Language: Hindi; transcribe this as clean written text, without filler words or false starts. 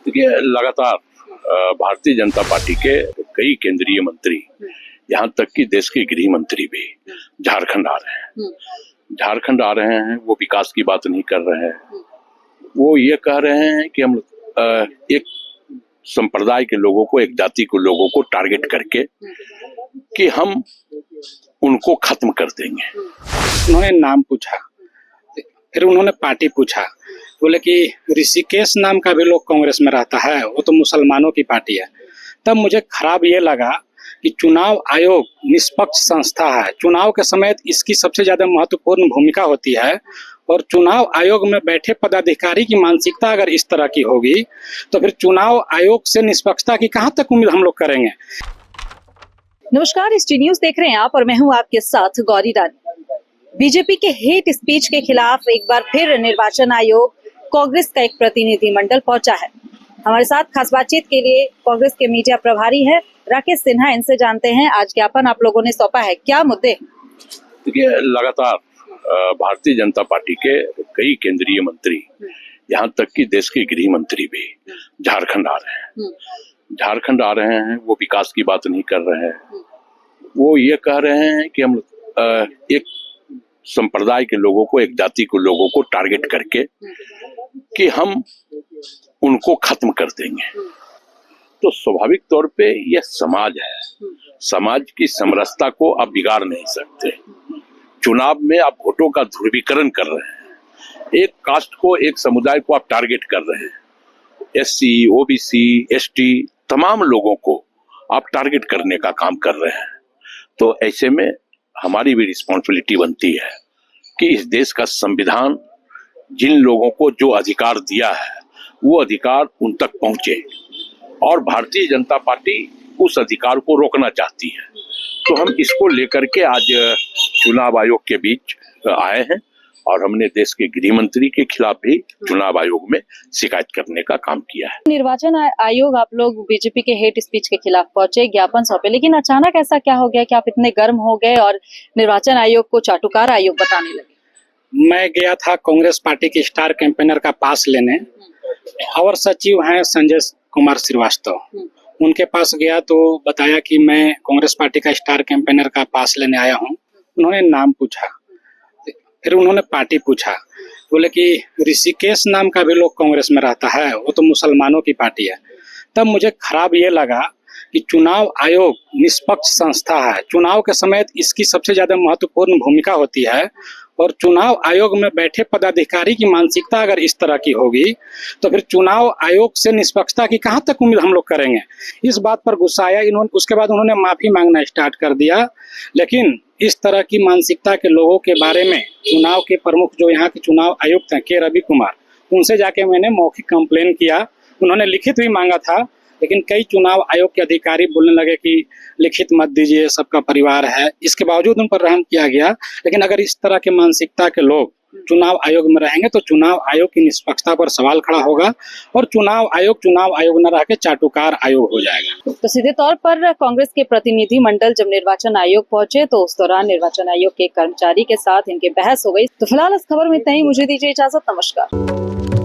देखिए, लगातार भारतीय जनता पार्टी के कई केंद्रीय मंत्री, यहाँ तक कि देश के गृह मंत्री भी झारखंड आ रहे हैं। झारखंड आ रहे हैं, वो विकास की बात नहीं कर रहे हैं। वो ये कह रहे हैं कि हम एक संप्रदाय के लोगों को, एक जाति के लोगों को टारगेट करके कि हम उनको खत्म कर देंगे। उन्होंने नाम पूछा, फिर उन्होंने पार्टी पूछा, बोले कि ऋषिकेश नाम का भी लोग कांग्रेस में रहता है, वो तो मुसलमानों की पार्टी है। तब मुझे खराब ये लगा कि चुनाव आयोग निष्पक्ष संस्था है, चुनाव के समय इसकी सबसे ज्यादा महत्वपूर्ण भूमिका होती है, और चुनाव आयोग में बैठे पदाधिकारी की मानसिकता अगर इस तरह की होगी तो फिर चुनाव आयोग से निष्पक्षता की कहां तक उम्मीद हम लोग करेंगे। नमस्कार, ST न्यूज देख रहे हैं आप और मैं हूं आपके साथ गौरी रानी। बीजेपी के हेट स्पीच के खिलाफ एक बार फिर निर्वाचन आयोग कांग्रेस का एक प्रतिनिधिमंडल पहुंचा है। हमारे साथ खास बातचीत के लिए कांग्रेस के मीडिया प्रभारी है राकेश सिन्हा, इनसे जानते हैं आज ज्ञापन आप लोगों ने सौंपा है, क्या मुद्दे? देखिए, लगातार भारतीय जनता पार्टी के कई केंद्रीय मंत्री, यहाँ तक कि देश के गृह मंत्री भी झारखंड आ रहे हैं। झारखंड आ रहे हैं, वो विकास की बात नहीं कर रहे हैं। वो ये कह रहे हैं कि हम एक संप्रदाय के लोगों को, एक जाति के लोगों को टारगेट करके कि हम उनको खत्म कर देंगे। तो स्वाभाविक तौर पे यह समाज है, समाज की समरसता को आप बिगाड़ नहीं सकते। चुनाव में आप वोटों का ध्रुवीकरण कर रहे हैं, एक कास्ट को, एक समुदाय को आप टारगेट कर रहे हैं। SC, OBC, ST तमाम लोगों को आप टारगेट करने का काम कर रहे हैं। तो ऐसे में हमारी भी रिस्पॉन्सिबिलिटी बनती है कि इस देश का संविधान जिन लोगों को जो अधिकार दिया है वो अधिकार उन तक पहुंचे, और भारतीय जनता पार्टी उस अधिकार को रोकना चाहती है। तो हम इसको लेकर के आज चुनाव आयोग के बीच आए हैं, और हमने देश के गृह मंत्री के खिलाफ भी चुनाव आयोग में शिकायत करने का काम किया है। निर्वाचन आयोग आप लोग बीजेपी के हेट स्पीच के खिलाफ पहुंचे, ज्ञापन सौंपे, लेकिन अचानक ऐसा क्या हो गया कि आप इतने गर्म हो गए और निर्वाचन आयोग को चाटुकार आयोग बताने लगे? मैं गया था कांग्रेस पार्टी के स्टार कैंपेनर का पास लेने, और सचिव हैं संजय कुमार श्रीवास्तव, उनके पास गया तो बताया कि मैं कांग्रेस पार्टी का स्टार कैंपेनर का पास लेने आया हूं। उन्होंने नाम पूछा, फिर उन्होंने पार्टी पूछा, बोले कि ऋषिकेश नाम का भी लोग कांग्रेस में रहता है, वो तो मुसलमानों की पार्टी है। तब मुझे खराब ये लगा कि चुनाव आयोग निष्पक्ष संस्था है, चुनाव के समय इसकी सबसे ज्यादा महत्वपूर्ण भूमिका होती है, और चुनाव आयोग में बैठे पदाधिकारी की मानसिकता अगर इस तरह की होगी तो फिर चुनाव आयोग से निष्पक्षता की कहां तक उम्मीद हम लोग करेंगे। इस बात पर गुस्सा आया इन्होंने, उसके बाद उन्होंने माफी मांगना स्टार्ट कर दिया। लेकिन इस तरह की मानसिकता के लोगों के बारे में चुनाव के प्रमुख जो यहाँ के चुनाव आयुक्त हैं के रवि कुमार, उनसे जाके मैंने मौखिक कंप्लेन किया। उन्होंने लिखित भी मांगा था, लेकिन कई चुनाव आयोग के अधिकारी बोलने लगे कि लिखित मत दीजिए, सबका परिवार है। इसके बावजूद उन पर रहम किया गया। लेकिन अगर इस तरह के मानसिकता के लोग चुनाव आयोग में रहेंगे तो चुनाव आयोग की निष्पक्षता पर सवाल खड़ा होगा, और चुनाव आयोग न रह के चाटुकार आयोग हो जाएगा। तो सीधे तौर पर कांग्रेस के प्रतिनिधि मंडल जब निर्वाचन आयोग पहुंचे तो उस दौरान निर्वाचन आयोग के कर्मचारी के साथ इनकी बहस हो गई। तो फिलहाल इस खबर में इतना ही, मुझे दीजिए इजाजत, नमस्कार।